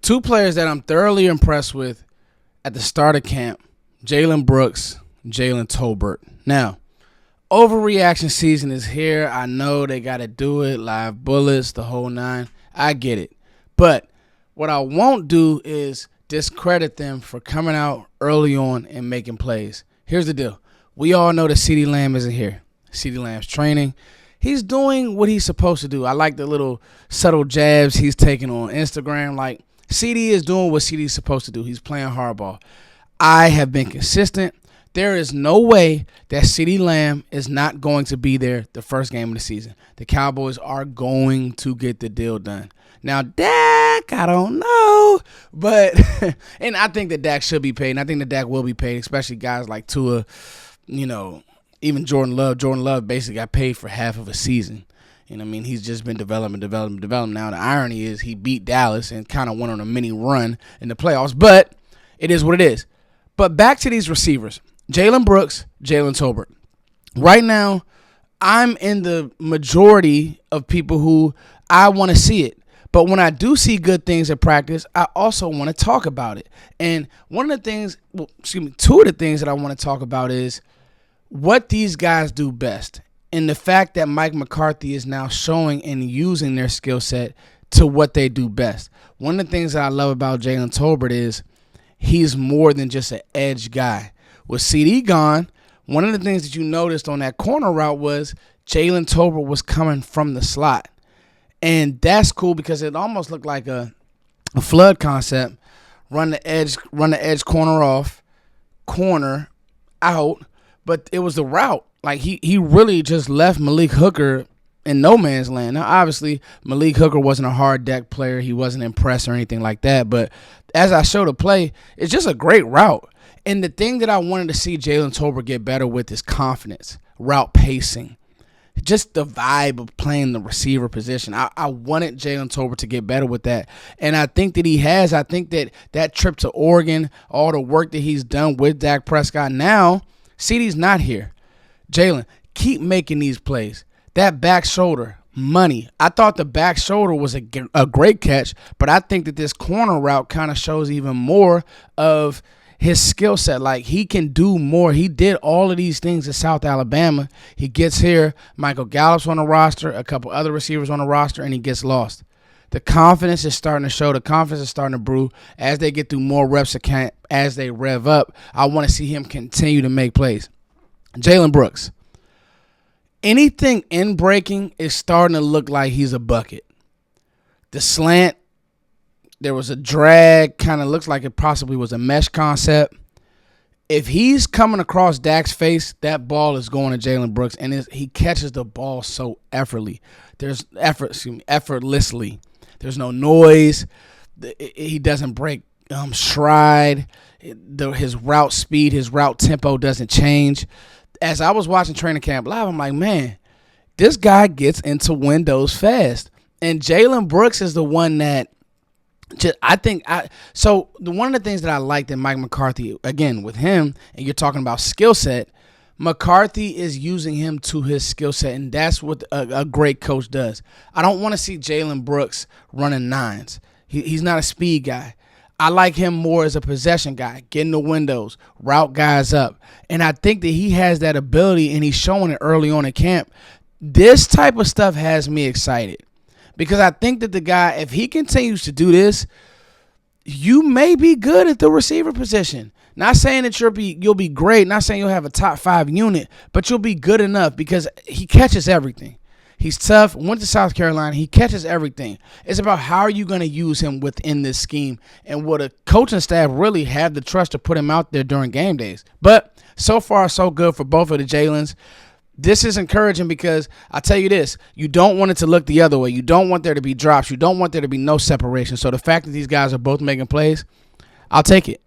Two players that I'm thoroughly impressed with at the start of camp, Jalen Brooks, Jalen Tolbert. Now, overreaction season is here. I know they got to do it, live bullets, the whole nine. I get it. But what I won't do is discredit them for coming out early on and making plays. Here's the deal. We all know that CeeDee Lamb isn't here. CeeDee Lamb's training. He's doing what he's supposed to do. I like the little subtle jabs he's taking on Instagram. Like, CeeDee is doing what CeeDee's supposed to do. He's playing hardball. I have been consistent. There is no way that CeeDee Lamb is not going to be there the first game of the season. The Cowboys are going to get the deal done. Now, Dak, I don't know. But, and I think that Dak should be paid. And I think that Dak will be paid, especially guys like Tua, even Jordan Love. Jordan Love basically got paid for half of a season. You know what I mean? He's just been developing. Now, the irony is he beat Dallas and kind of went on a mini run in the playoffs. But it is what it is. But back to these receivers. Jalen Brooks, Jalen Tolbert. Right now, I'm in the majority of people who I want to see it. But when I do see good things at practice, I also want to talk about it. And two of the things that I want to talk about is what these guys do best. And the fact that Mike McCarthy is now showing and using their skill set to what they do best. One of the things that I love about Jalen Tolbert is he's more than just an edge guy. With CeeDee gone, one of the things that you noticed on that corner route was Jalen Tolbert was coming from the slot. And that's cool because it almost looked like a flood concept. Run the edge corner off, corner out, but it was the route. Like he really just left Malik Hooker in no man's land. Now, obviously, Malik Hooker wasn't a hard deck player. He wasn't impressed or anything like that. But as I showed the play, it's just a great route. And the thing that I wanted to see Jalen Tolbert get better with is confidence, route pacing, just the vibe of playing the receiver position. I wanted Jalen Tolbert to get better with that. And I think that he has. I think that trip to Oregon, all the work that he's done with Dak Prescott. Now, CeeDee's not here. Jalen, keep making these plays. That back shoulder, money. I thought the back shoulder was a great catch, but I think that this corner route kind of shows even more of his skill set. Like, he can do more. He did all of these things in South Alabama. He gets here, Michael Gallup's on the roster, a couple other receivers on the roster, and he gets lost. The confidence is starting to show. The confidence is starting to brew as they get through more reps of camp, as they rev up. I want to see him continue to make plays. Jalen Brooks. Anything in breaking is starting to look like he's a bucket. The slant, there was a drag, kind of looks like it possibly was a mesh concept. If he's coming across Dak's face, that ball is going to Jalen Brooks, and he catches the ball so effortlessly. There's no noise. He doesn't break stride. His route speed, his route tempo doesn't change. As I was watching training camp live, I'm like, man, this guy gets into windows fast. And Jalen Brooks is the one that one of the things that I liked in Mike McCarthy, again, with him, and you're talking about skill set, McCarthy is using him to his skill set, and that's what a great coach does. I don't want to see Jalen Brooks running nines. He's not a speed guy. I like him more as a possession guy, getting the windows, route guys up. And I think that he has that ability, and he's showing it early on in camp. This type of stuff has me excited because I think that the guy, if he continues to do this, you may be good at the receiver position. Not saying that you'll be great, not saying you'll have a top 5 unit, but you'll be good enough because he catches everything. He's tough, went to South Carolina. He catches everything. It's about how are you going to use him within this scheme, and would a coaching staff really have the trust to put him out there during game days? But so far, so good for both of the Jalens. This is encouraging because I tell you this, you don't want it to look the other way. You don't want there to be drops. You don't want there to be no separation. So the fact that these guys are both making plays, I'll take it.